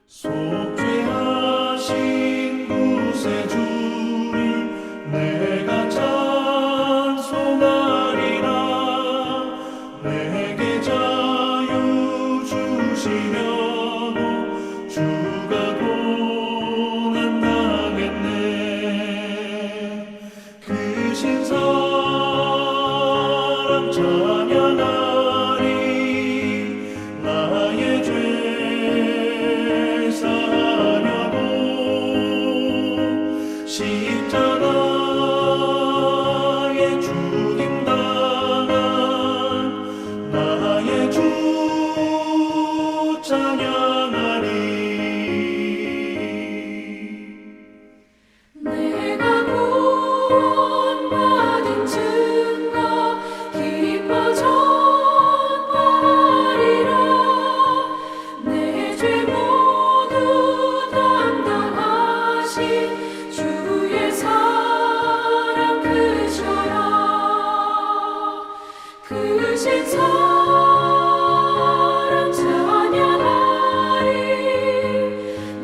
속죄하신 구세주를 내가 찬송하리라. 내게 자유 주시려고 주가 고난당했네. 그 신사랑 찬양하리. 나의 죄 사하려고 십자가에 죽임당한 나의 주 찬양하리. 내가 구원받은 증거 기뻐 전파하리라. 내 죄 모두 담당하신 주의 사랑 크셔라. 크신 사랑 찬양하리.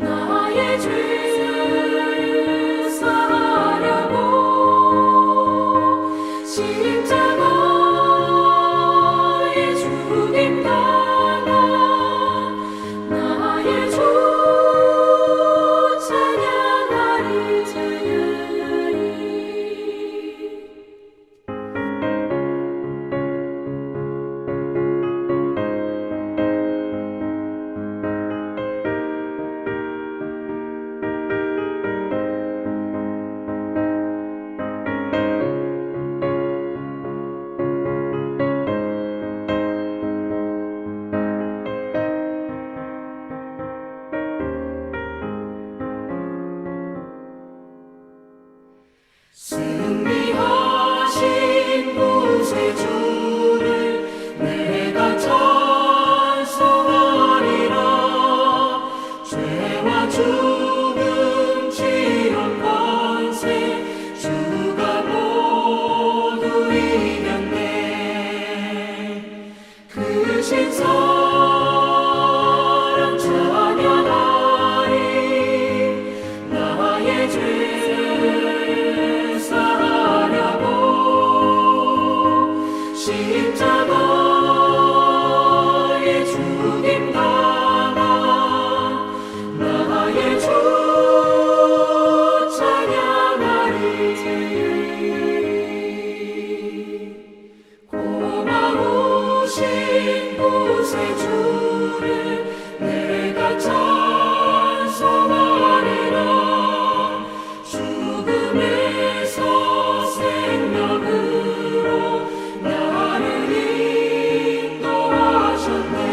나의 죄 사하려고 십자가에 죽임당한 나의 주 찬양하리. 승리하신 구세주를 내가 찬송하리라. 죄와 죽음 치욕 권세 주가 모두 이겼네. 크신 사랑 찬양하리. 나의 죄 사하려고 십자가에 죽임당한 나의 주 찬양하리. 고마우신 구세주를 내가 찬송하리라. 죽음에서 생명으로 나를 인도하셨네.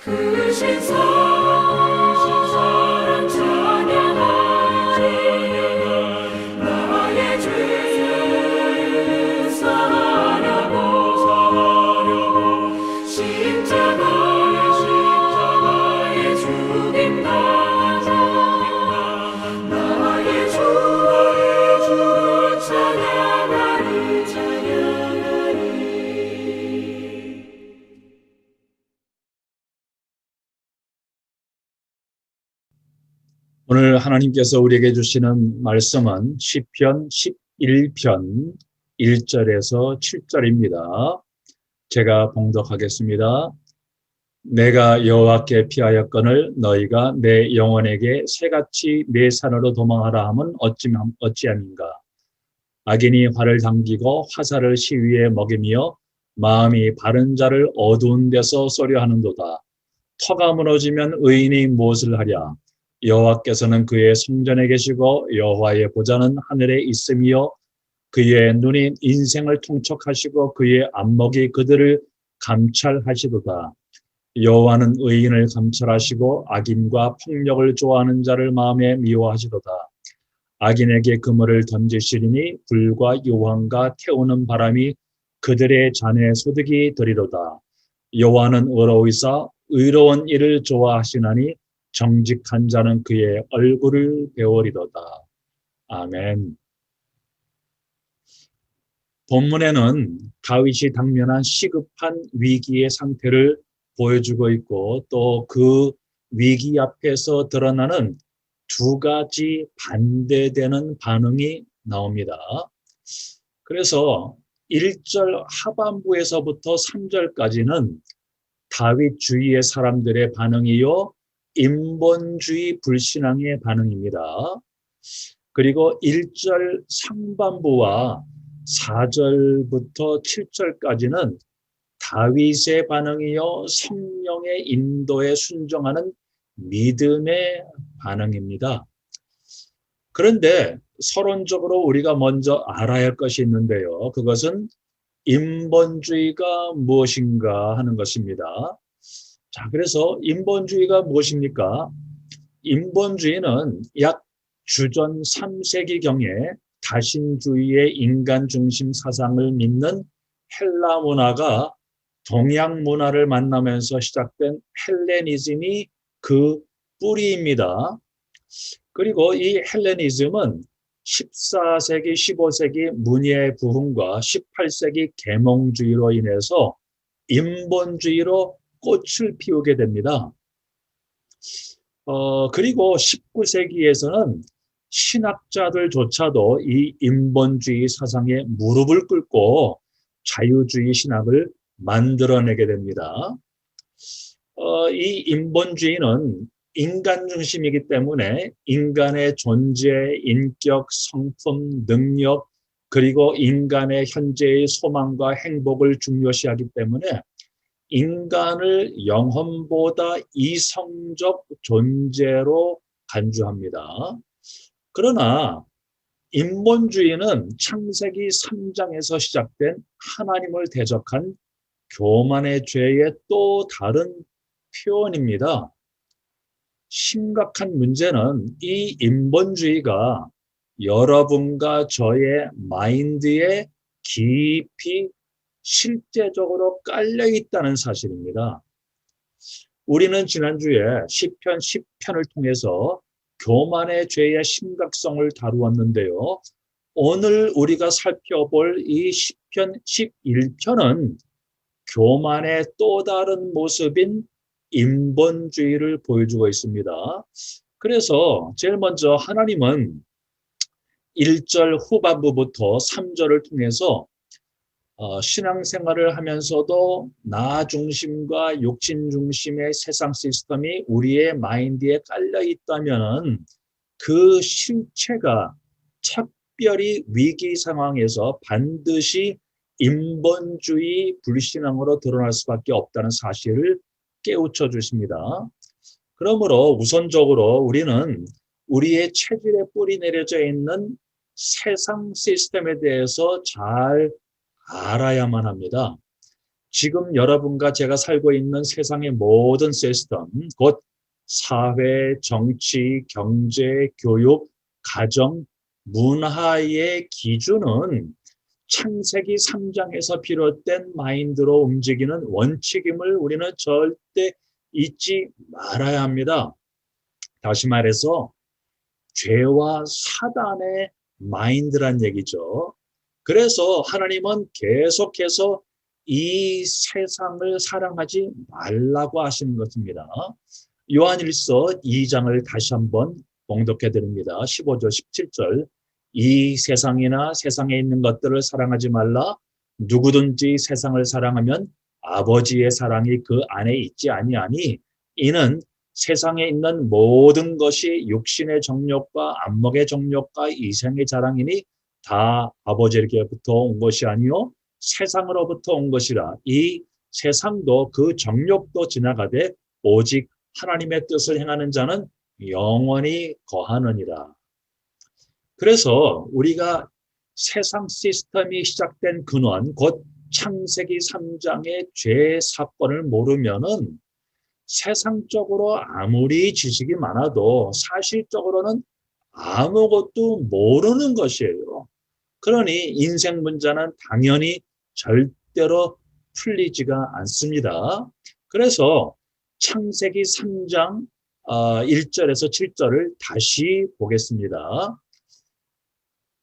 크신 사랑 찬양하리. 나의 죄 사하려고 십자가에 죽임당한 나의 주를 찬양하리. 오늘 하나님께서 우리에게 주시는 말씀은 시편 11편 1절에서 7절입니다. 제가 봉독하겠습니다. 내가 여호와께 피하였거늘 너희가 내 영혼에게 새같이 내 산으로 도망하라 함은 어찌함인가. 악인이 활을 당기고 화살을 시위에 먹이며 마음이 바른 자를 어두운 데서 쏘려 하는도다. 터가 무너지면 의인이 무엇을 하랴. 여호와께서는 그의 성전에 계시고 여호와의 보좌는 하늘에 있으며 그의 눈이 인생을 통촉하시고 그의 안목이 그들을 감찰하시도다. 여호와는 의인을 감찰하시고 악인과 폭력을 좋아하는 자를 마음에 미워하시도다. 악인에게 그물을 던지시리니 불과 유황과 태우는 바람이 그들의 잔에 소득이 되리로다. 여호와는 의로우사 의로운 일을 좋아하시나니 정직한 자는 그의 얼굴을 배우리로다. 아멘. 본문에는 다윗이 당면한 시급한 위기의 상태를 보여주고 있고 또 그 위기 앞에서 드러나는 두 가지 반대되는 반응이 나옵니다. 그래서 1절 하반부에서부터 3절까지는 다윗주의의 사람들의 반응이요, 인본주의 불신앙의 반응입니다. 그리고 1절 상반부와 4절부터 7절까지는 다윗의 반응이요, 성령의 인도에 순종하는 믿음의 반응입니다. 그런데 서론적으로 우리가 먼저 알아야 할 것이 있는데요. 그것은 인본주의가 무엇인가 하는 것입니다. 자, 그래서 인본주의가 무엇입니까? 인본주의는 약 주전 3세기경에 다신주의의 인간 중심 사상을 믿는 헬라 문화가 동양 문화를 만나면서 시작된 헬레니즘이 그 뿌리입니다. 그리고 이 헬레니즘은 14세기, 15세기 문예 부흥과 18세기 계몽주의로 인해서 인본주의로 꽃을 피우게 됩니다. 그리고 19세기에서는 신학자들조차도 이 인본주의 사상에 무릎을 꿇고 자유주의 신학을 만들어내게 됩니다. 이 인본주의는 인간 중심이기 때문에 인간의 존재, 인격, 성품, 능력, 그리고 인간의 현재의 소망과 행복을 중요시하기 때문에 인간을 영혼보다 이성적 존재로 간주합니다. 그러나 인본주의는 창세기 3장에서 시작된 하나님을 대적한 교만의 죄의 또 다른 표현입니다. 심각한 문제는 이 인본주의가 여러분과 저의 마인드에 깊이 실제적으로 깔려 있다는 사실입니다. 우리는 지난주에 시편 10편을 통해서 교만의 죄의 심각성을 다루었는데요. 오늘 우리가 살펴볼 이 시편 11편은 교만의 또 다른 모습인 인본주의를 보여주고 있습니다. 그래서 제일 먼저 하나님은 1절 후반부부터 3절을 통해서 신앙생활을 하면서도 나 중심과 욕심 중심의 세상 시스템이 우리의 마인드에 깔려 있다면 그 실체가 특별히 위기 상황에서 반드시 인본주의 불신앙으로 드러날 수밖에 없다는 사실을 깨우쳐 주십니다. 그러므로 우선적으로 우리는 우리의 체질에 뿌리 내려져 있는 세상 시스템에 대해서 잘 알아야만 합니다. 지금 여러분과 제가 살고 있는 세상의 모든 시스템, 곧 사회, 정치, 경제, 교육, 가정, 문화의 기준은 창세기 3장에서 비롯된 마인드로 움직이는 원칙임을 우리는 절대 잊지 말아야 합니다. 다시 말해서 죄와 사단의 마인드란 얘기죠. 그래서 하나님은 계속해서 이 세상을 사랑하지 말라고 하시는 것입니다. 요한일서 2장을 다시 한번 봉독해 드립니다. 15절, 17절. 이 세상이나 세상에 있는 것들을 사랑하지 말라. 누구든지 세상을 사랑하면 아버지의 사랑이 그 안에 있지 아니하니 이는 세상에 있는 모든 것이 육신의 정욕과 안목의 정욕과 이생의 자랑이니 다 아버지에게부터 온 것이 아니요 세상으로부터 온 것이라. 이 세상도 그 정욕도 지나가되 오직 하나님의 뜻을 행하는 자는 영원히 거하느니라. 그래서 우리가 세상 시스템이 시작된 근원, 곧 창세기 3장의 죄 사건을 모르면은 세상적으로 아무리 지식이 많아도 사실적으로는 아무것도 모르는 것이에요. 그러니 인생 문제는 당연히 절대로 풀리지가 않습니다. 그래서 창세기 3장 1절에서 7절을 다시 보겠습니다.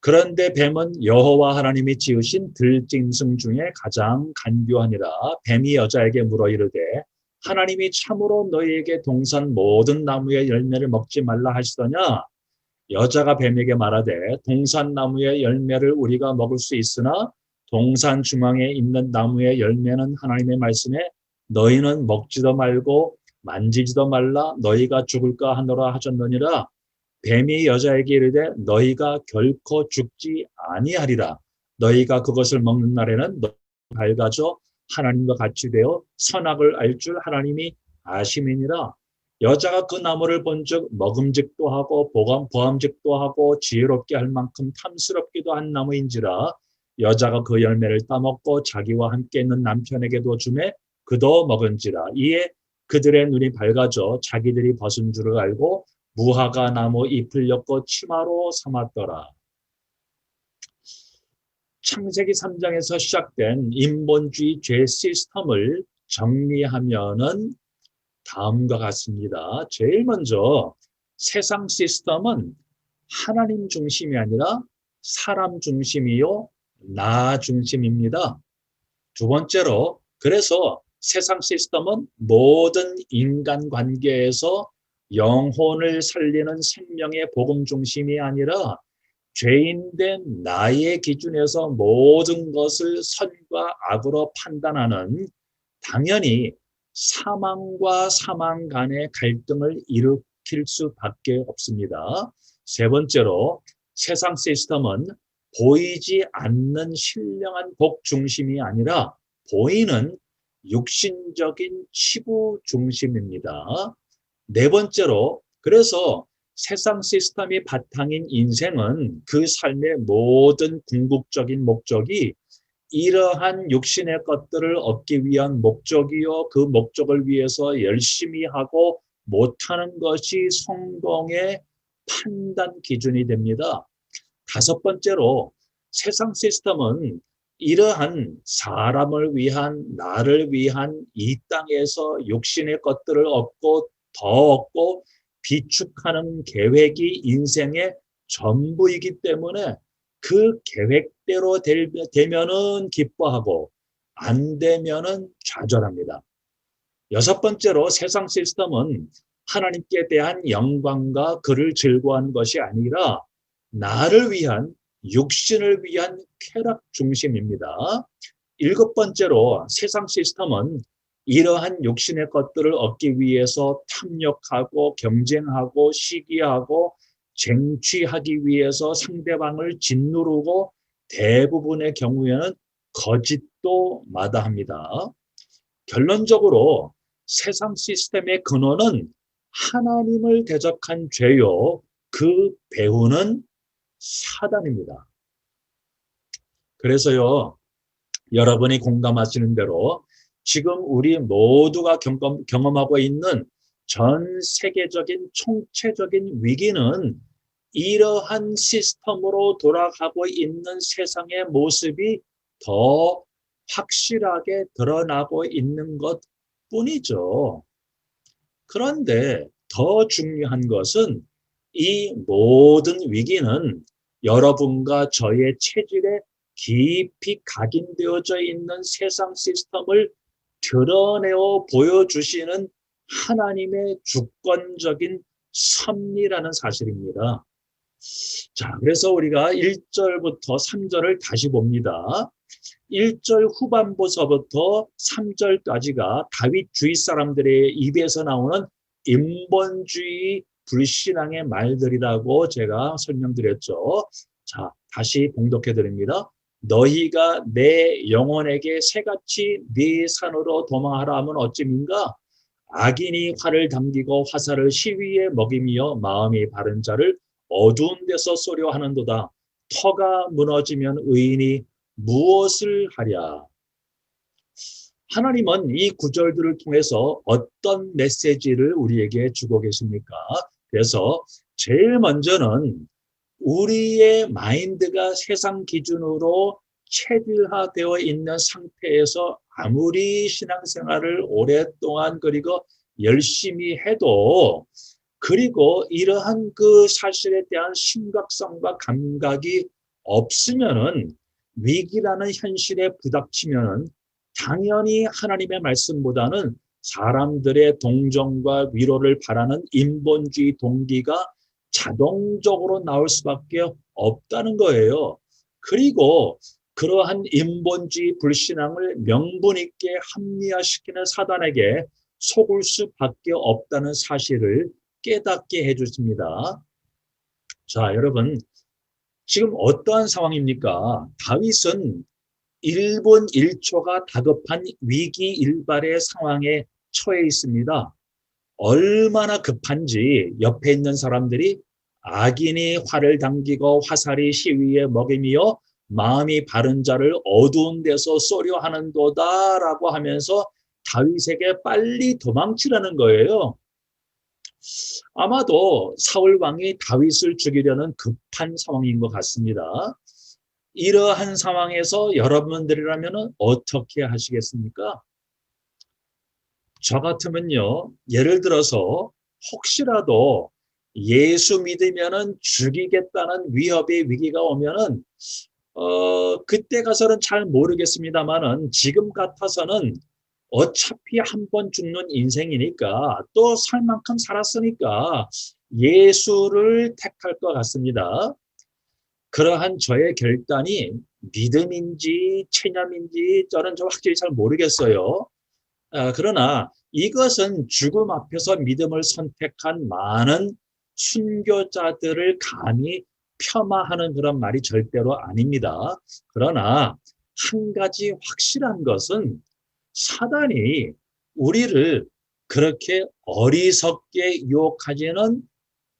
그런데 뱀은 여호와 하나님이 지으신 들짐승 중에 가장 간교하니라. 뱀이 여자에게 물어 이르되 하나님이 참으로 너희에게 동산 모든 나무의 열매를 먹지 말라 하시더냐? 여자가 뱀에게 말하되 동산 나무의 열매를 우리가 먹을 수 있으나 동산 중앙에 있는 나무의 열매는 하나님의 말씀에 너희는 먹지도 말고 만지지도 말라 너희가 죽을까 하노라 하셨느니라. 뱀이 여자에게 이르되 너희가 결코 죽지 아니하리라. 너희가 그것을 먹는 날에는 너희가 밝아져 하나님과 같이 되어 선악을 알 줄 하나님이 아심이니라. 여자가 그 나무를 본즉 먹음직도 하고 보암직도 하고 지혜롭게 할 만큼 탐스럽기도 한 나무인지라. 여자가 그 열매를 따먹고 자기와 함께 있는 남편에게도 주매 그도 먹은지라. 이에 그들의 눈이 밝아져 자기들이 벗은 줄을 알고 무화과 나무 잎을 엮고 치마로 삼았더라. 창세기 3장에서 시작된 인본주의 죄 시스템을 정리하면은 다음과 같습니다. 제일 먼저 세상 시스템은 하나님 중심이 아니라 사람 중심이요 나 중심입니다. 두 번째로 그래서 세상 시스템은 모든 인간관계에서 영혼을 살리는 생명의 복음 중심이 아니라 죄인된 나의 기준에서 모든 것을 선과 악으로 판단하는 당연히 사망과 사망 간의 갈등을 일으킬 수밖에 없습니다. 세 번째로 세상 시스템은 보이지 않는 신령한 복 중심이 아니라 보이는 육신적인 치부 중심입니다. 네 번째로 그래서 세상 시스템이 바탕인 인생은 그 삶의 모든 궁극적인 목적이 이러한 육신의 것들을 얻기 위한 목적이요 그 목적을 위해서 열심히 하고 못하는 것이 성공의 판단 기준이 됩니다. 다섯 번째로 세상 시스템은 이러한 사람을 위한 나를 위한 이 땅에서 육신의 것들을 얻고 더 얻고 비축하는 계획이 인생의 전부이기 때문에 그 계획대로 되면은 기뻐하고 안 되면은 좌절합니다. 여섯 번째로 세상 시스템은 하나님께 대한 영광과 그를 즐거워하는 것이 아니라 나를 위한 육신을 위한 쾌락 중심입니다. 일곱 번째로 세상 시스템은 이러한 육신의 것들을 얻기 위해서 탐욕하고 경쟁하고 시기하고 쟁취하기 위해서 상대방을 짓누르고 대부분의 경우에는 거짓도 마다합니다. 결론적으로 세상 시스템의 근원은 하나님을 대적한 죄요. 그 배후는 사단입니다. 그래서요, 여러분이 공감하시는 대로 지금 우리 모두가 경험하고 있는 전 세계적인 총체적인 위기는 이러한 시스템으로 돌아가고 있는 세상의 모습이 더 확실하게 드러나고 있는 것 뿐이죠. 그런데 더 중요한 것은 이 모든 위기는 여러분과 저의 체질에 깊이 각인되어져 있는 세상 시스템을 드러내어 보여주시는 하나님의 주권적인 섭리라는 사실입니다. 자, 그래서 우리가 1절부터 3절을 다시 봅니다. 1절 후반부서부터 3절까지가 다윗주의 사람들의 입에서 나오는 인본주의 불신앙의 말들이라고 제가 설명드렸죠. 자, 다시 봉독해 드립니다. 너희가 내 영혼에게 새같이 네 산으로 도망하라 하면 어찌민가? 악인이 활을 당기고 화살을 시위에 먹이며 마음이 바른 자를 어두운 데서 쏘려 하는도다. 터가 무너지면 의인이 무엇을 하랴? 하나님은 이 구절들을 통해서 어떤 메시지를 우리에게 주고 계십니까? 그래서 제일 먼저는 우리의 마인드가 세상 기준으로 체질화되어 있는 상태에서 아무리 신앙생활을 오랫동안 그리고 열심히 해도 그리고 이러한 그 사실에 대한 심각성과 감각이 없으면은 위기라는 현실에 부닥치면은 당연히 하나님의 말씀보다는 사람들의 동정과 위로를 바라는 인본주의 동기가 자동적으로 나올 수밖에 없다는 거예요. 그리고 그러한 인본주의 불신앙을 명분 있게 합리화시키는 사단에게 속을 수밖에 없다는 사실을 깨닫게 해주십니다. 자, 여러분, 지금 어떠한 상황입니까? 다윗은 1분 1초가 다급한 위기일발의 상황에 처해 있습니다. 얼마나 급한지 옆에 있는 사람들이 악인이 활을 당기고 화살이 시위에 먹이며 마음이 바른 자를 어두운 데서 쏘려 하는도다 라고 하면서 다윗에게 빨리 도망치라는 거예요. 아마도 사울 왕이 다윗을 죽이려는 급한 상황인 것 같습니다. 이러한 상황에서 여러분들이라면 어떻게 하시겠습니까? 저 같으면요, 예를 들어서 혹시라도 예수 믿으면은 죽이겠다는 위협의 위기가 오면은 그때 가서는 잘 모르겠습니다만은 지금 같아서는 어차피 한 번 죽는 인생이니까 또 살 만큼 살았으니까 예수를 택할 것 같습니다. 그러한 저의 결단이 믿음인지 체념인지 저는 좀 확실히 잘 모르겠어요. 그러나 이것은 죽음 앞에서 믿음을 선택한 많은 순교자들을 감히 폄하하는 그런 말이 절대로 아닙니다. 그러나 한 가지 확실한 것은 사단이 우리를 그렇게 어리석게 유혹하지는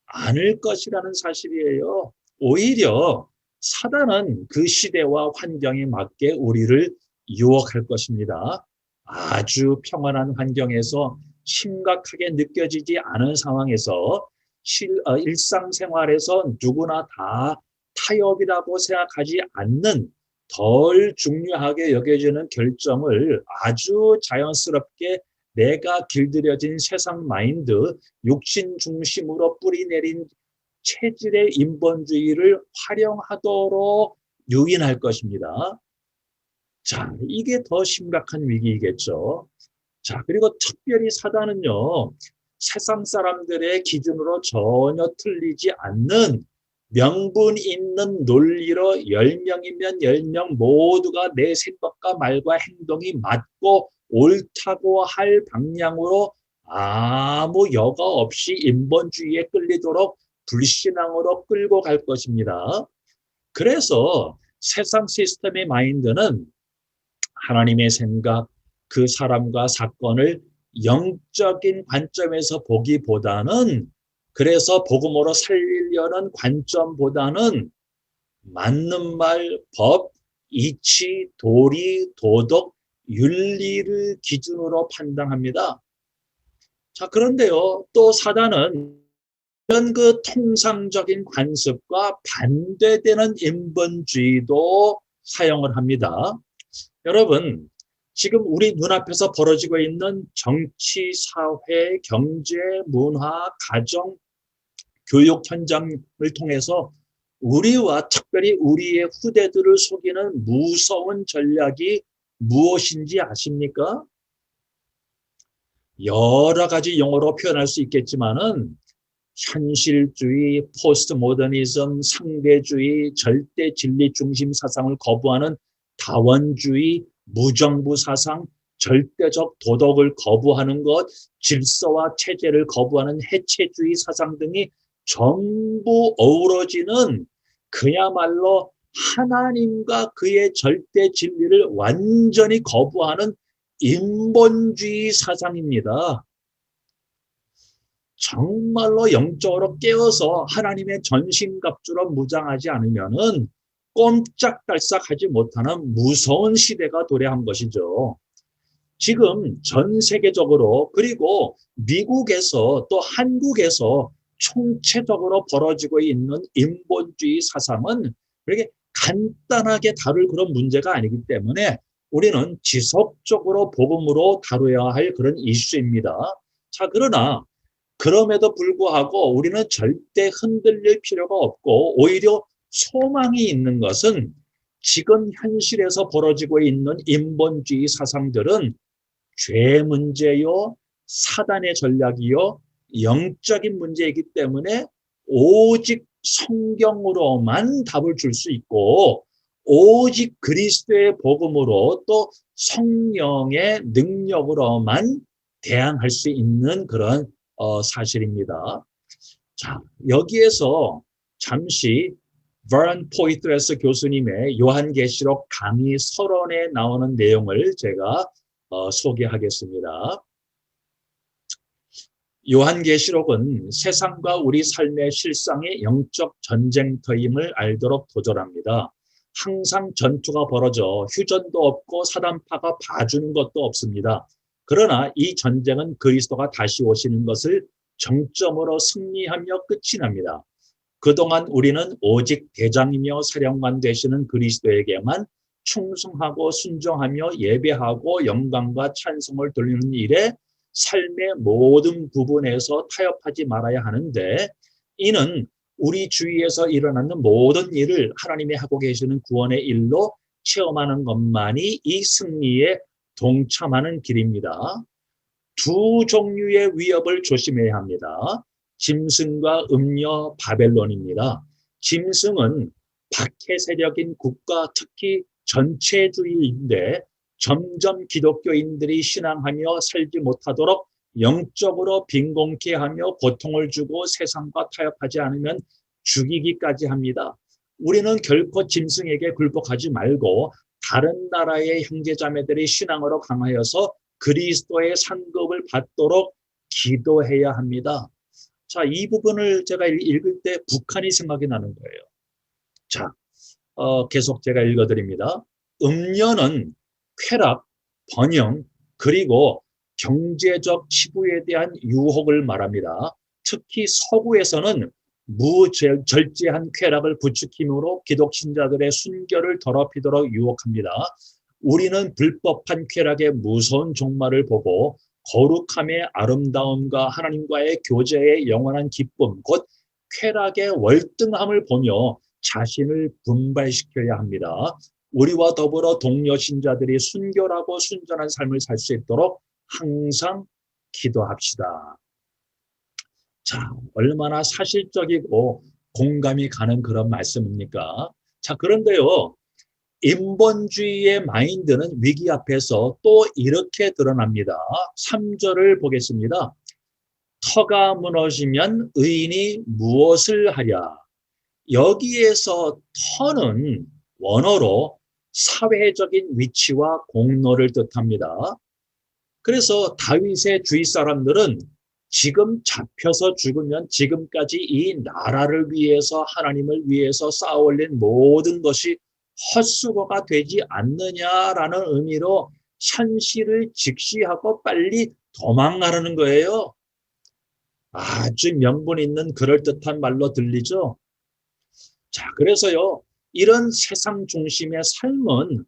않을 것이라는 사실이에요. 오히려 사단은 그 시대와 환경에 맞게 우리를 유혹할 것입니다. 아주 평안한 환경에서 심각하게 느껴지지 않은 상황에서 일상생활에서 누구나 다 타협이라고 생각하지 않는 덜 중요하게 여겨지는 결정을 아주 자연스럽게 내가 길들여진 세상 마인드, 육신 중심으로 뿌리내린 체질의 인본주의를 활용하도록 유인할 것입니다. 자, 이게 더 심각한 위기이겠죠. 자, 그리고 특별히 사단은요, 세상 사람들의 기준으로 전혀 틀리지 않는 명분 있는 논리로 10명이면 10명 모두가 내 생각과 말과 행동이 맞고 옳다고 할 방향으로 아무 여과 없이 인본주의에 끌리도록 불신앙으로 끌고 갈 것입니다. 그래서 세상 시스템의 마인드는 하나님의 생각, 그 사람과 사건을 영적인 관점에서 보기보다는 그래서 복음으로 살리려는 관점보다는 맞는 말, 법, 이치, 도리, 도덕, 윤리를 기준으로 판단합니다. 자, 그런데요, 또 사단은 이런 그 통상적인 관습과 반대되는 인본주의도 사용을 합니다. 여러분, 지금 우리 눈앞에서 벌어지고 있는 정치, 사회, 경제, 문화, 가정, 교육 현장을 통해서 우리와 특별히 우리의 후대들을 속이는 무서운 전략이 무엇인지 아십니까? 여러 가지 용어로 표현할 수 있겠지만은 현실주의, 포스트 모더니즘, 상대주의, 절대 진리 중심 사상을 거부하는 다원주의, 무정부 사상, 절대적 도덕을 거부하는 것, 질서와 체제를 거부하는 해체주의 사상 등이 전부 어우러지는 그야말로 하나님과 그의 절대 진리를 완전히 거부하는 인본주의 사상입니다. 정말로 영적으로 깨어서 하나님의 전신갑주로 무장하지 않으면은 꼼짝달싹하지 못하는 무서운 시대가 도래한 것이죠. 지금 전 세계적으로 그리고 미국에서 또 한국에서 총체적으로 벌어지고 있는 인본주의 사상은 그렇게 간단하게 다룰 그런 문제가 아니기 때문에 우리는 지속적으로 복음으로 다뤄야 할 그런 이슈입니다. 자, 그러나 그럼에도 불구하고 우리는 절대 흔들릴 필요가 없고 오히려 소망이 있는 것은 지금 현실에서 벌어지고 있는 인본주의 사상들은 죄 문제요, 사단의 전략이요, 영적인 문제이기 때문에 오직 성경으로만 답을 줄 수 있고 오직 그리스도의 복음으로 또 성령의 능력으로만 대항할 수 있는 그런 사실입니다. 자, 여기에서 잠시 버런 포이트레스 교수님의 요한계시록 강의 서론에 나오는 내용을 제가 소개하겠습니다. 요한계시록은 세상과 우리 삶의 실상의 영적 전쟁터임을 알도록 도전합니다. 항상 전투가 벌어져 휴전도 없고 사단파가 봐주는 것도 없습니다. 그러나 이 전쟁은 그리스도가 다시 오시는 것을 정점으로 승리하며 끝이 납니다. 그동안 우리는 오직 대장이며 사령관 되시는 그리스도에게만 충성하고 순종하며 예배하고 영광과 찬송을 돌리는 일에 삶의 모든 부분에서 타협하지 말아야 하는데 이는 우리 주위에서 일어나는 모든 일을 하나님이 하고 계시는 구원의 일로 체험하는 것만이 이 승리에 동참하는 길입니다. 두 종류의 위협을 조심해야 합니다. 짐승과 음녀 바벨론입니다. 짐승은 박해 세력인 국가, 특히 전체주의인데 점점 기독교인들이 신앙하며 살지 못하도록 영적으로 빈곤케 하며 고통을 주고 세상과 타협하지 않으면 죽이기까지 합니다. 우리는 결코 짐승에게 굴복하지 말고 다른 나라의 형제자매들이 신앙으로 강하여서 그리스도의 상급을 받도록 기도해야 합니다. 자, 이 부분을 제가 읽을 때 북한이 생각이 나는 거예요. 자, 계속 제가 읽어드립니다. 음녀는 쾌락, 번영, 그리고 경제적 치부에 대한 유혹을 말합니다. 특히 서구에서는 무절제한 쾌락을 부추김으로 기독 신자들의 순결을 더럽히도록 유혹합니다. 우리는 불법한 쾌락의 무서운 종말을 보고 거룩함의 아름다움과 하나님과의 교제의 영원한 기쁨, 곧 쾌락의 월등함을 보며 자신을 분발시켜야 합니다. 우리와 더불어 동료 신자들이 순결하고 순전한 삶을 살 수 있도록 항상 기도합시다. 자, 얼마나 사실적이고 공감이 가는 그런 말씀입니까? 자, 그런데요, 인본주의의 마인드는 위기 앞에서 또 이렇게 드러납니다. 3절을 보겠습니다. 터가 무너지면 의인이 무엇을 하랴? 여기에서 터는 원어로 사회적인 위치와 공로를 뜻합니다. 그래서 다윗의 주위 사람들은 지금 잡혀서 죽으면 지금까지 이 나라를 위해서 하나님을 위해서 쌓아올린 모든 것이 헛수고가 되지 않느냐라는 의미로 현실을 직시하고 빨리 도망가라는 거예요. 아주 명분 있는 그럴듯한 말로 들리죠? 자, 그래서요, 이런 세상 중심의 삶은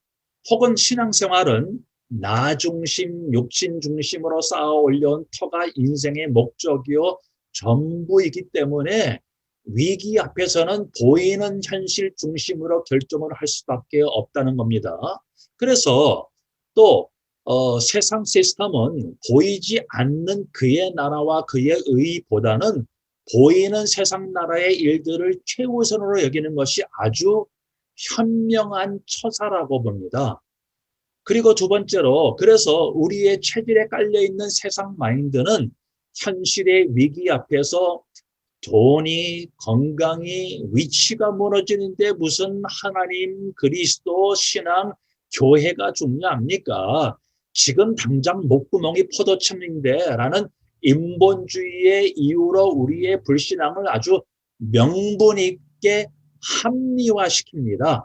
혹은 신앙생활은 나 중심, 육신 중심으로 쌓아 올려온 터가 인생의 목적이요 전부이기 때문에 위기 앞에서는 보이는 현실 중심으로 결정을 할 수밖에 없다는 겁니다. 그래서 또 세상 시스템은 보이지 않는 그의 나라와 그의 의보다는 보이는 세상 나라의 일들을 최우선으로 여기는 것이 아주 현명한 처사라고 봅니다. 그리고 두 번째로, 그래서 우리의 체질에 깔려있는 세상 마인드는 현실의 위기 앞에서 돈이, 건강이, 위치가 무너지는데 무슨 하나님, 그리스도, 신앙, 교회가 중요합니까? 지금 당장 목구멍이 포도청인데 라는 인본주의의 이유로 우리의 불신앙을 아주 명분 있게 합리화시킵니다.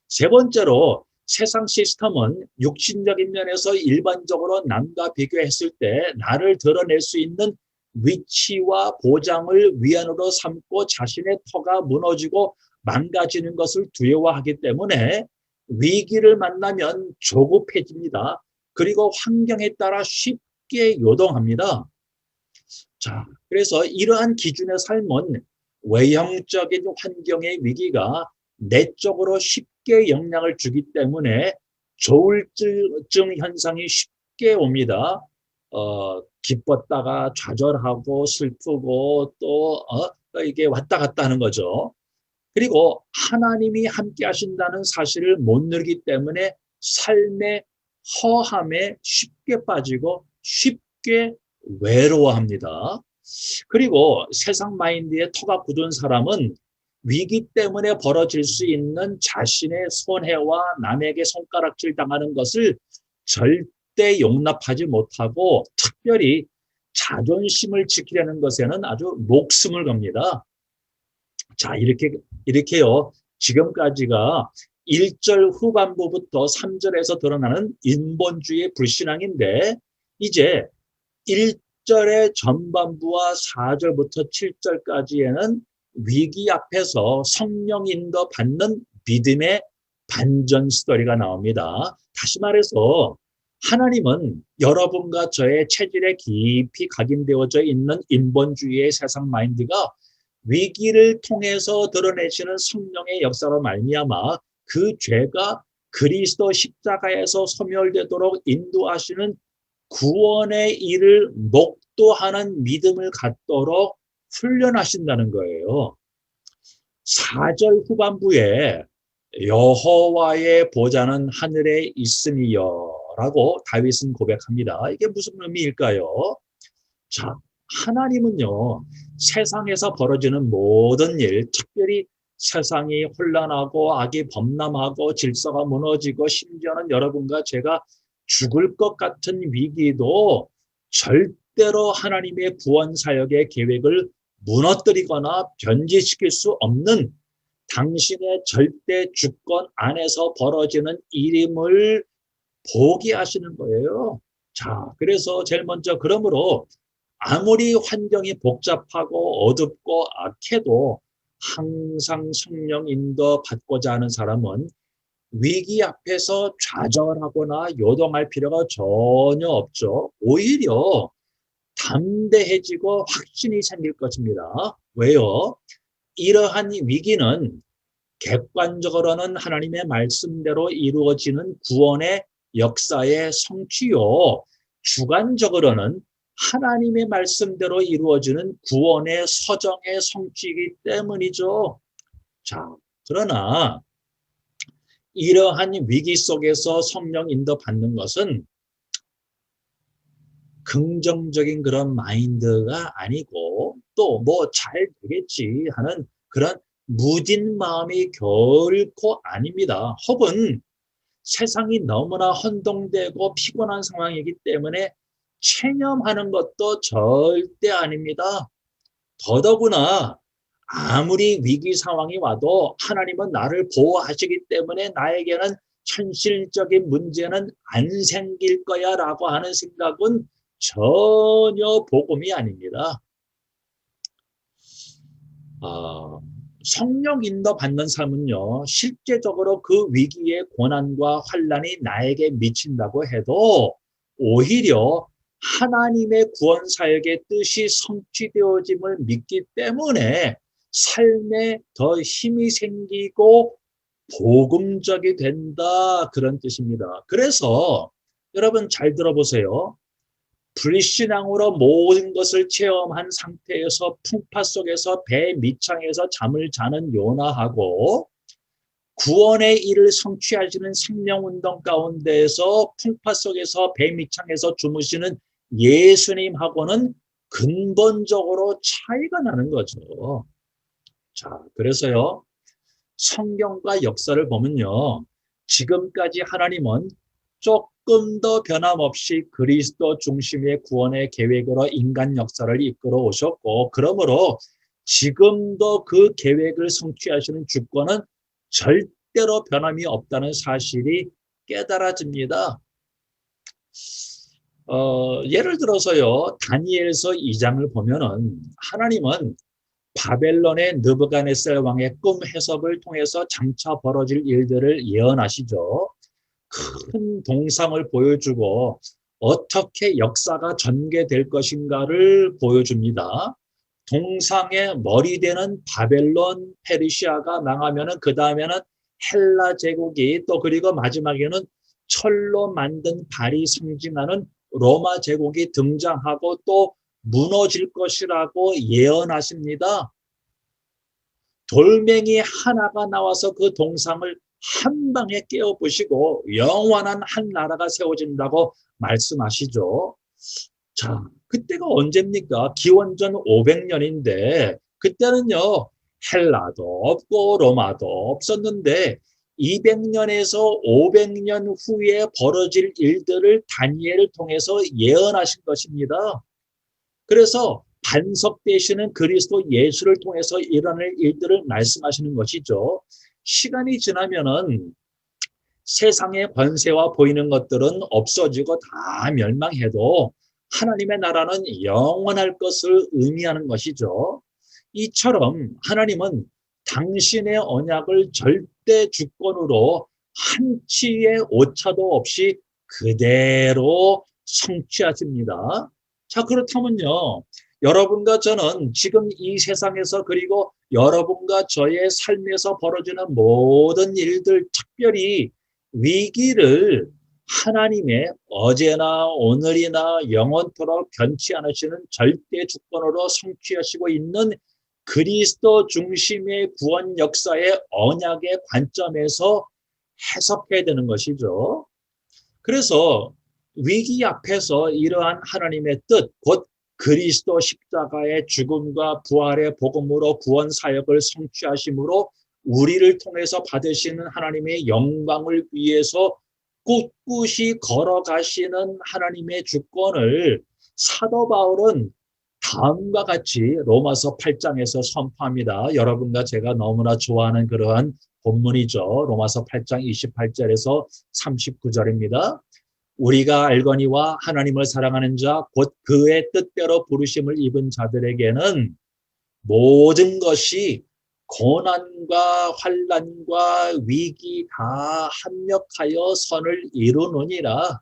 세 번째로, 세상 시스템은 육신적인 면에서 일반적으로 남과 비교했을 때 나를 드러낼 수 있는 위치와 보장을 위안으로 삼고 자신의 터가 무너지고 망가지는 것을 두려워하기 때문에 위기를 만나면 조급해집니다. 그리고 환경에 따라 쉽게 요동합니다. 자, 그래서 이러한 기준의 삶은 외형적인 환경의 위기가 내적으로 쉽게 영향을 주기 때문에 조울증 현상이 쉽게 옵니다. 기뻤다가 좌절하고 슬프고 또 이게 왔다 갔다 하는 거죠. 그리고 하나님이 함께 하신다는 사실을 못 느끼기 때문에 삶의 허함에 쉽게 빠지고 쉽게 외로워합니다. 그리고 세상 마인드에 터가 굳은 사람은 위기 때문에 벌어질 수 있는 자신의 손해와 남에게 손가락질 당하는 것을 절대 용납하지 못하고 특별히 자존심을 지키려는 것에는 아주 목숨을 겁니다. 자, 이렇게요. 지금까지가 1절 후반부부터 3절에서 드러나는 인본주의의 불신앙인데 이제 1절의 전반부와 4절부터 7절까지에는 위기 앞에서 성령 인도 받는 믿음의 반전 스토리가 나옵니다. 다시 말해서 하나님은 여러분과 저의 체질에 깊이 각인되어져 있는 인본주의의 세상 마인드가 위기를 통해서 드러내시는 성령의 역사로 말미암아 그 죄가 그리스도 십자가에서 소멸되도록 인도하시는 구원의 일을 목도하는 믿음을 갖도록 훈련하신다는 거예요. 4절 후반부에 여호와의 보좌는 하늘에 있으니요 라고 다윗은 고백합니다. 이게 무슨 의미일까요? 자, 하나님은요, 세상에서 벌어지는 모든 일, 특별히 세상이 혼란하고 악이 범람하고 질서가 무너지고 심지어는 여러분과 제가 죽을 것 같은 위기도 절대로 하나님의 구원 사역의 계획을 무너뜨리거나 변질시킬 수 없는 당신의 절대 주권 안에서 벌어지는 일임을 보게 하시는 거예요. 자, 그래서 제일 먼저 그러므로 아무리 환경이 복잡하고 어둡고 악해도 항상 성령 인도 받고자 하는 사람은 위기 앞에서 좌절하거나 요동할 필요가 전혀 없죠. 오히려 담대해지고 확신이 생길 것입니다. 왜요? 이러한 위기는 객관적으로는 하나님의 말씀대로 이루어지는 구원의 역사의 성취요. 주관적으로는 하나님의 말씀대로 이루어지는 구원의 서정의 성취이기 때문이죠. 자, 그러나 이러한 위기 속에서 성령 인도 받는 것은 긍정적인 그런 마인드가 아니고 또 뭐 잘 되겠지 하는 그런 무딘 마음이 결코 아닙니다. 혹은 세상이 너무나 혼동되고 피곤한 상황이기 때문에 체념하는 것도 절대 아닙니다. 더더구나 아무리 위기 상황이 와도 하나님은 나를 보호하시기 때문에 나에게는 현실적인 문제는 안 생길 거야 라고 하는 생각은 전혀 복음이 아닙니다. 성령 인도 받는 삶은요, 실제적으로 그 위기의 고난과 환난이 나에게 미친다고 해도 오히려 하나님의 구원 사역의 뜻이 성취되어짐을 믿기 때문에 삶에 더 힘이 생기고 복음적이 된다, 그런 뜻입니다. 그래서 여러분 잘 들어보세요. 불신앙으로 모든 것을 체험한 상태에서 풍파 속에서 배 밑창에서 잠을 자는 요나하고 구원의 일을 성취하시는 생명운동 가운데에서 풍파 속에서 배 밑창에서 주무시는 예수님하고는 근본적으로 차이가 나는 거죠. 자, 그래서요, 성경과 역사를 보면요, 지금까지 하나님은 조금 더 변함없이 그리스도 중심의 구원의 계획으로 인간 역사를 이끌어 오셨고, 그러므로 지금도 그 계획을 성취하시는 주권은 절대로 변함이 없다는 사실이 깨달아집니다. 예를 들어서요, 다니엘서 2장을 보면은 하나님은 바벨론의 느부갓네살 왕의 꿈 해석을 통해서 장차 벌어질 일들을 예언하시죠. 큰 동상을 보여주고 어떻게 역사가 전개될 것인가를 보여줍니다. 동상의 머리 되는 바벨론, 페르시아가 망하면은 그 다음에는 헬라 제국이 또 그리고 마지막에는 철로 만든 발이 상징하는 로마 제국이 등장하고 또 무너질 것이라고 예언하십니다. 돌멩이 하나가 나와서 그 동상을 한 방에 깨어 부시고 영원한 한 나라가 세워진다고 말씀하시죠. 자, 그때가 언제입니까? 기원전 500년인데 그때는요 헬라도 없고 로마도 없었는데 200년에서 500년 후에 벌어질 일들을 다니엘을 통해서 예언하신 것입니다. 그래서 반석되시는 그리스도 예수를 통해서 일어날 일들을 말씀하시는 것이죠. 시간이 지나면은 세상의 권세와 보이는 것들은 없어지고 다 멸망해도 하나님의 나라는 영원할 것을 의미하는 것이죠. 이처럼 하나님은 당신의 언약을 절대 주권으로 한치의 오차도 없이 그대로 성취하십니다. 자, 그렇다면요. 여러분과 저는 지금 이 세상에서 그리고 여러분과 저의 삶에서 벌어지는 모든 일들, 특별히 위기를 하나님의 어제나 오늘이나 영원토록 변치 않으시는 절대 주권으로 성취하시고 있는 그리스도 중심의 구원 역사의 언약의 관점에서 해석해야 되는 것이죠. 그래서 위기 앞에서 이러한 하나님의 뜻, 곧 그리스도 십자가의 죽음과 부활의 복음으로 구원 사역을 성취하심으로 우리를 통해서 받으시는 하나님의 영광을 위해서 꿋꿋이 걸어가시는 하나님의 주권을 사도 바울은 다음과 같이 로마서 8장에서 선포합니다. 여러분과 제가 너무나 좋아하는 그러한 본문이죠. 로마서 8장 28절에서 39절입니다. 우리가 알거니와 하나님을 사랑하는 자 곧 그의 뜻대로 부르심을 입은 자들에게는 모든 것이 고난과 환난과 위기 다 합력하여 선을 이루느니라.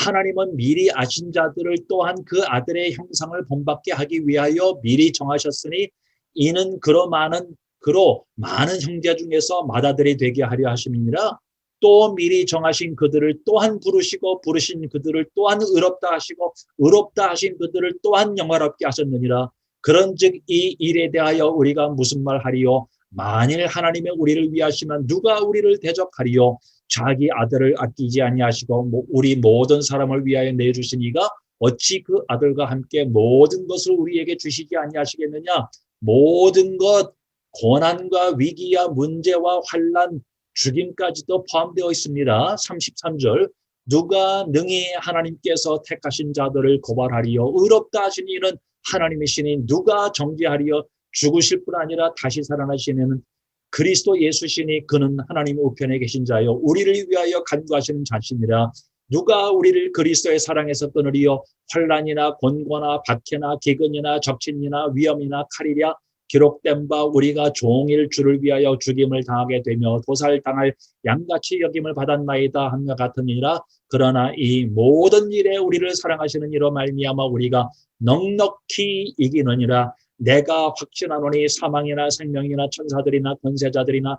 하나님은 미리 아신 자들을 또한 그 아들의 형상을 본받게 하기 위하여 미리 정하셨으니 이는 그로 많은 형제 중에서 맏아들이 되게 하려 하심이니라. 또 미리 정하신 그들을 또한 부르시고 부르신 그들을 또한 의롭다 하시고 의롭다 하신 그들을 또한 영화롭게 하셨느니라. 그런즉 이 일에 대하여 우리가 무슨 말하리요? 만일 하나님의 우리를 위하시면 누가 우리를 대적하리요? 자기 아들을 아끼지 아니하시고 우리 모든 사람을 위하여 내주시니가 어찌 그 아들과 함께 모든 것을 우리에게 주시지 아니하시겠느냐? 모든 것 고난과 위기와 문제와 환난 죽임까지도 포함되어 있습니다. 33절 누가 능히 하나님께서 택하신 자들을 고발하리요? 의롭다 하신 이는 하나님이시니 누가 정죄하리요? 죽으실 뿐 아니라 다시 살아나시는 그리스도 예수시니 그는 하나님 우편에 계신 자요 우리를 위하여 간구하시는 자시니라. 누가 우리를 그리스도의 사랑에서 끊으리요? 환난이나 곤고나 박해나 기근이나 적신이나 위험이나 칼이랴. 기록된 바 우리가 종일 주를 위하여 죽임을 당하게 되며 도살당할 양같이 여김을 받았나이다 함과 같으니라. 그러나 이 모든 일에 우리를 사랑하시는 이로 말미암아 우리가 넉넉히 이기느니라. 내가 확신하노니 사망이나 생명이나 천사들이나 권세자들이나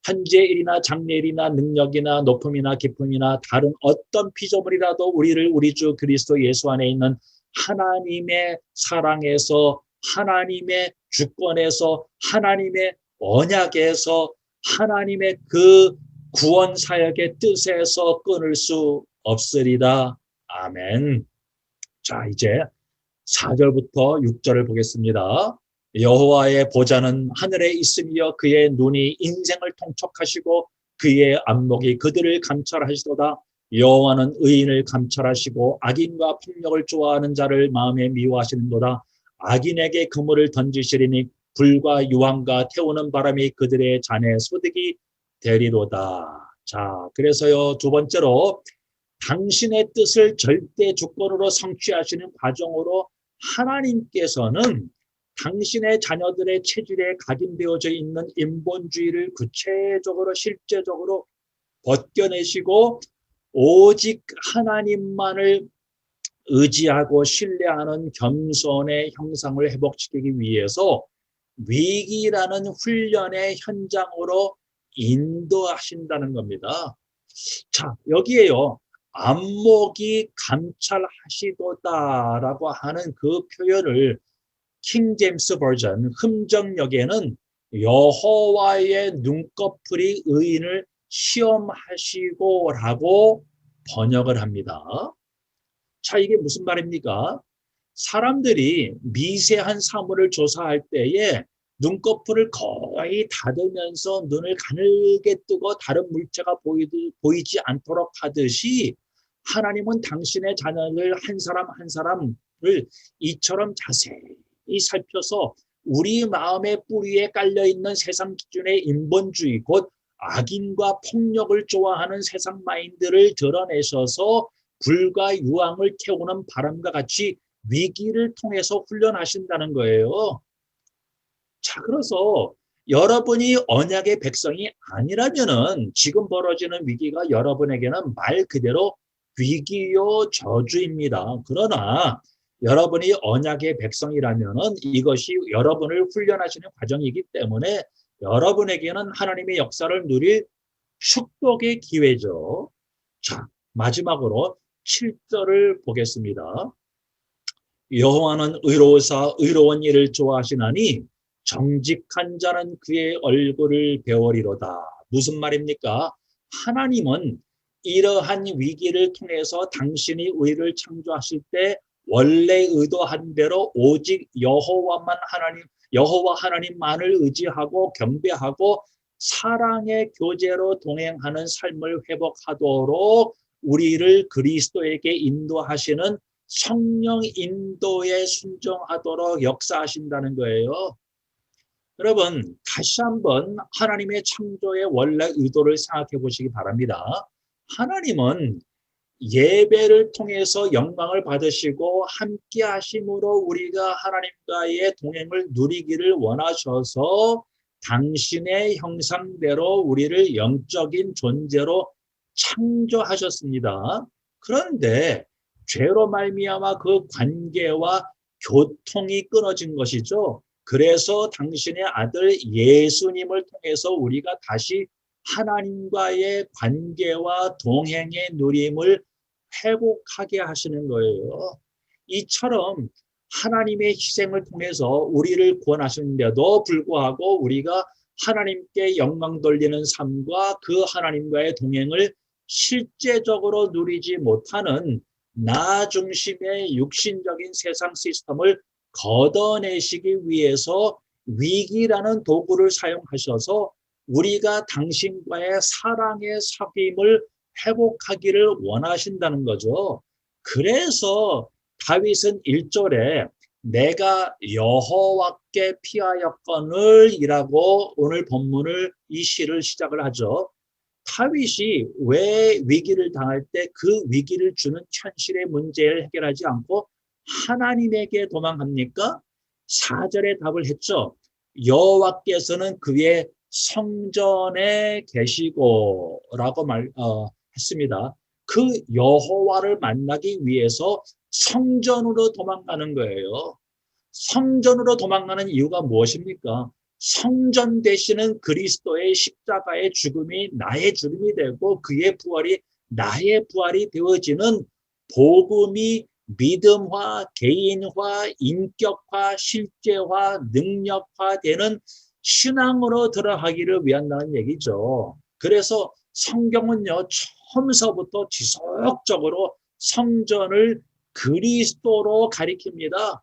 한재일이나 장래일이나 능력이나 높음이나 깊음이나 다른 어떤 피조물이라도 우리를 우리 주 그리스도 예수 안에 있는 하나님의 사랑에서 하나님의 주권에서 하나님의 언약에서 하나님의 그 구원 사역의 뜻에서 끊을 수 없으리다. 아멘. 자, 이제 4절부터 6절을 보겠습니다. 여호와의 보좌는 하늘에 있으며 그의 눈이 인생을 통촉하시고 그의 안목이 그들을 감찰하시도다. 여호와는 의인을 감찰하시고 악인과 폭력을 좋아하는 자를 마음에 미워하시는도다. 악인에게 그물을 던지시리니 불과 유황과 태우는 바람이 그들의 잔에 소득이 되리로다. 자, 그래서요 두 번째로 당신의 뜻을 절대 주권으로 성취하시는 과정으로 하나님께서는 당신의 자녀들의 체질에 각인되어져 있는 인본주의를 구체적으로 실제적으로 벗겨내시고 오직 하나님만을 의지하고 신뢰하는 겸손의 형상을 회복시키기 위해서 위기라는 훈련의 현장으로 인도하신다는 겁니다. 자, 여기에요. 안목이 감찰하시도다라고 하는 그 표현을 킹 제임스 버전 흠정역에는 여호와의 눈꺼풀이 의인을 시험하시고라고 번역을 합니다. 자, 이게 무슨 말입니까? 사람들이 미세한 사물을 조사할 때에 눈꺼풀을 거의 닫으면서 눈을 가늘게 뜨고 다른 물체가 보이지 않도록 하듯이 하나님은 당신의 자녀들 한 사람 한 사람을 이처럼 자세히 살펴서 우리 마음의 뿌리에 깔려있는 세상 기준의 인본주의 곧 악인과 폭력을 좋아하는 세상 마인드를 드러내셔서 불과 유황을 태우는 바람과 같이 위기를 통해서 훈련하신다는 거예요. 자, 그래서 여러분이 언약의 백성이 아니라면은 지금 벌어지는 위기가 여러분에게는 말 그대로 위기요 저주입니다. 그러나 여러분이 언약의 백성이라면은 이것이 여러분을 훈련하시는 과정이기 때문에 여러분에게는 하나님의 역사를 누릴 축복의 기회죠. 자, 마지막으로 7절을 보겠습니다. 여호와는 의로우사 의로운 일을 좋아하시나니 정직한 자는 그의 얼굴을 배우리로다. 무슨 말입니까? 하나님은 이러한 위기를 통해서 당신이 우리를 창조하실 때 원래 의도한 대로 오직 여호와 하나님만을 의지하고 경배하고 사랑의 교제로 동행하는 삶을 회복하도록 우리를 그리스도에게 인도하시는 성령 인도에 순종하도록 역사하신다는 거예요. 여러분, 다시 한번 하나님의 창조의 원래 의도를 생각해 보시기 바랍니다. 하나님은 예배를 통해서 영광을 받으시고 함께 하심으로 우리가 하나님과의 동행을 누리기를 원하셔서 당신의 형상대로 우리를 영적인 존재로 창조하셨습니다. 그런데 죄로 말미암아 그 관계와 교통이 끊어진 것이죠. 그래서 당신의 아들 예수님을 통해서 우리가 다시 하나님과의 관계와 동행의 누림을 회복하게 하시는 거예요. 이처럼 하나님의 희생을 통해서 우리를 구원하시는데도 불구하고 우리가 하나님께 영광 돌리는 삶과 그 하나님과의 동행을 실제적으로 누리지 못하는 나 중심의 육신적인 세상 시스템을 걷어내시기 위해서 위기라는 도구를 사용하셔서 우리가 당신과의 사랑의 사귐을 회복하기를 원하신다는 거죠. 그래서 다윗은 1절에 내가 여호와께 피하였거늘 이라고 오늘 본문을 이 시를 시작을 하죠. 다윗이 왜 위기를 당할 때 그 위기를 주는 현실의 문제를 해결하지 않고 하나님에게 도망합니까? 4절에 답을 했죠. 여호와께서는 그의 성전에 계시고 라고 했습니다. 그 여호와를 만나기 위해서 성전으로 도망가는 거예요. 성전으로 도망가는 이유가 무엇입니까? 성전 되시는 그리스도의 십자가의 죽음이 나의 죽음이 되고 그의 부활이 나의 부활이 되어지는 복음이 믿음화, 개인화, 인격화, 실제화, 능력화되는 신앙으로 들어가기를 위한다는 얘기죠. 그래서 성경은요, 처음서부터 지속적으로 성전을 그리스도로 가리킵니다.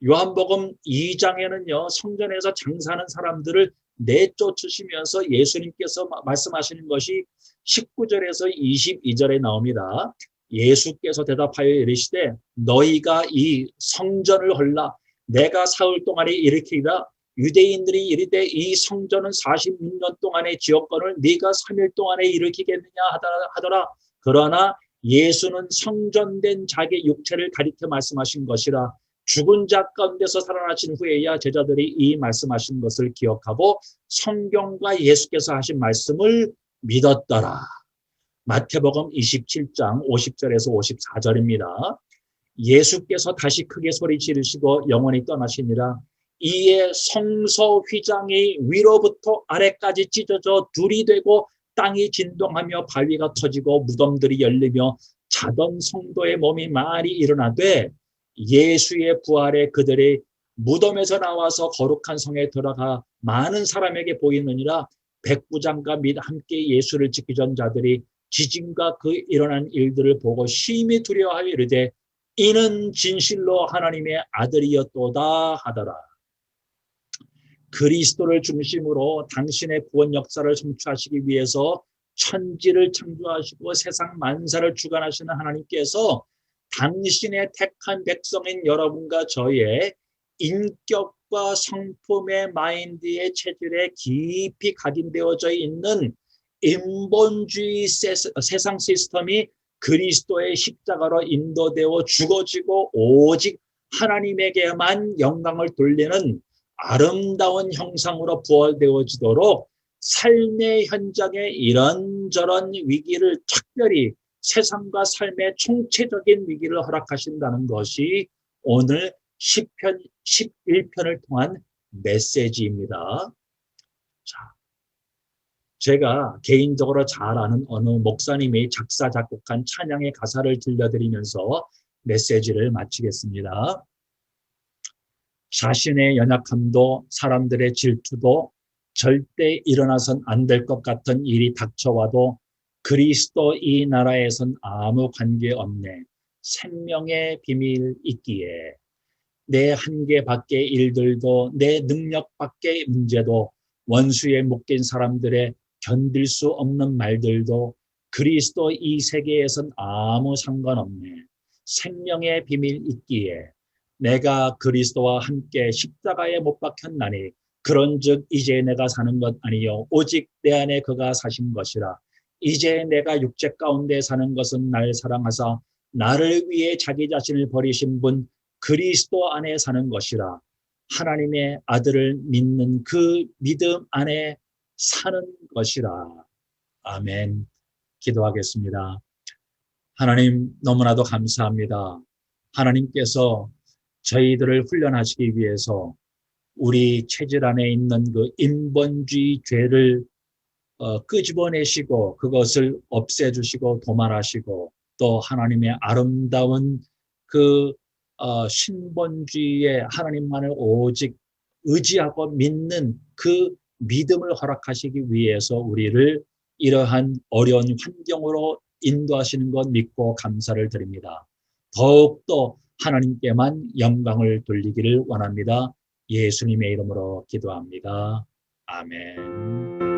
요한복음 2장에는요, 성전에서 장사하는 사람들을 내쫓으시면서 예수님께서 말씀하시는 것이 19절에서 22절에 나옵니다. 예수께서 대답하여 이르시되 너희가 이 성전을 헐라 내가 사흘 동안에 일으키리라. 유대인들이 이르되 이 성전은 46년 동안의 지었거늘 네가 3일 동안에 일으키겠느냐 하더라. 그러나 예수는 성전된 자기 육체를 가리켜 말씀하신 것이라. 죽은 자 가운데서 살아나신 후에야 제자들이 이 말씀하신 것을 기억하고 성경과 예수께서 하신 말씀을 믿었더라. 마태복음 27장 50절에서 54절입니다. 예수께서 다시 크게 소리 지르시고 영원히 떠나시니라. 이에 성서 휘장이 위로부터 아래까지 찢어져 둘이 되고 땅이 진동하며 바위가 터지고 무덤들이 열리며 자던 성도의 몸이 많이 일어나되 예수의 부활에 그들이 무덤에서 나와서 거룩한 성에 들어가 많은 사람에게 보이느니라. 백부장과 및 함께 예수를 지키던 자들이 지진과 그 일어난 일들을 보고 심히 두려워하여 이르되 이는 진실로 하나님의 아들이었도다 하더라. 그리스도를 중심으로 당신의 구원 역사를 성취하시기 위해서 천지를 창조하시고 세상 만사를 주관하시는 하나님께서 당신의 택한 백성인 여러분과 저의 인격과 성품의 마인드의 체질에 깊이 각인되어져 있는 인본주의 세상 시스템이 그리스도의 십자가로 인도되어 죽어지고 오직 하나님에게만 영광을 돌리는 아름다운 형상으로 부활되어지도록 삶의 현장에 이런저런 위기를 특별히 세상과 삶의 총체적인 위기를 허락하신다는 것이 오늘 10편, 11편을 통한 메시지입니다. 자, 제가 개인적으로 잘 아는 어느 목사님이 작사, 작곡한 찬양의 가사를 들려드리면서 메시지를 마치겠습니다. 자신의 연약함도 사람들의 질투도 절대 일어나선 안 될 것 같은 일이 닥쳐와도 그리스도 이 나라에선 아무 관계없네. 생명의 비밀 있기에 내 한계 밖의 일들도 내 능력 밖의 문제도 원수에 묶인 사람들의 견딜 수 없는 말들도 그리스도 이 세계에선 아무 상관없네. 생명의 비밀 있기에 내가 그리스도와 함께 십자가에 못 박혔나니 그런즉 이제 내가 사는 것 아니요 오직 내 안에 그가 사신 것이라. 이제 내가 육체 가운데 사는 것은 날 사랑하사 나를 위해 자기 자신을 버리신 분 그리스도 안에 사는 것이라. 하나님의 아들을 믿는 그 믿음 안에 사는 것이라. 아멘. 기도하겠습니다. 하나님 너무나도 감사합니다. 하나님께서 저희들을 훈련하시기 위해서 우리 체질 안에 있는 그 인본주의 죄를 끄집어내시고 그것을 없애주시고 도말하시고 또 하나님의 아름다운 그 신본주의의 하나님만을 오직 의지하고 믿는 그 믿음을 허락하시기 위해서 우리를 이러한 어려운 환경으로 인도하시는 것 믿고 감사를 드립니다. 더욱더 하나님께만 영광을 돌리기를 원합니다. 예수님의 이름으로 기도합니다. 아멘.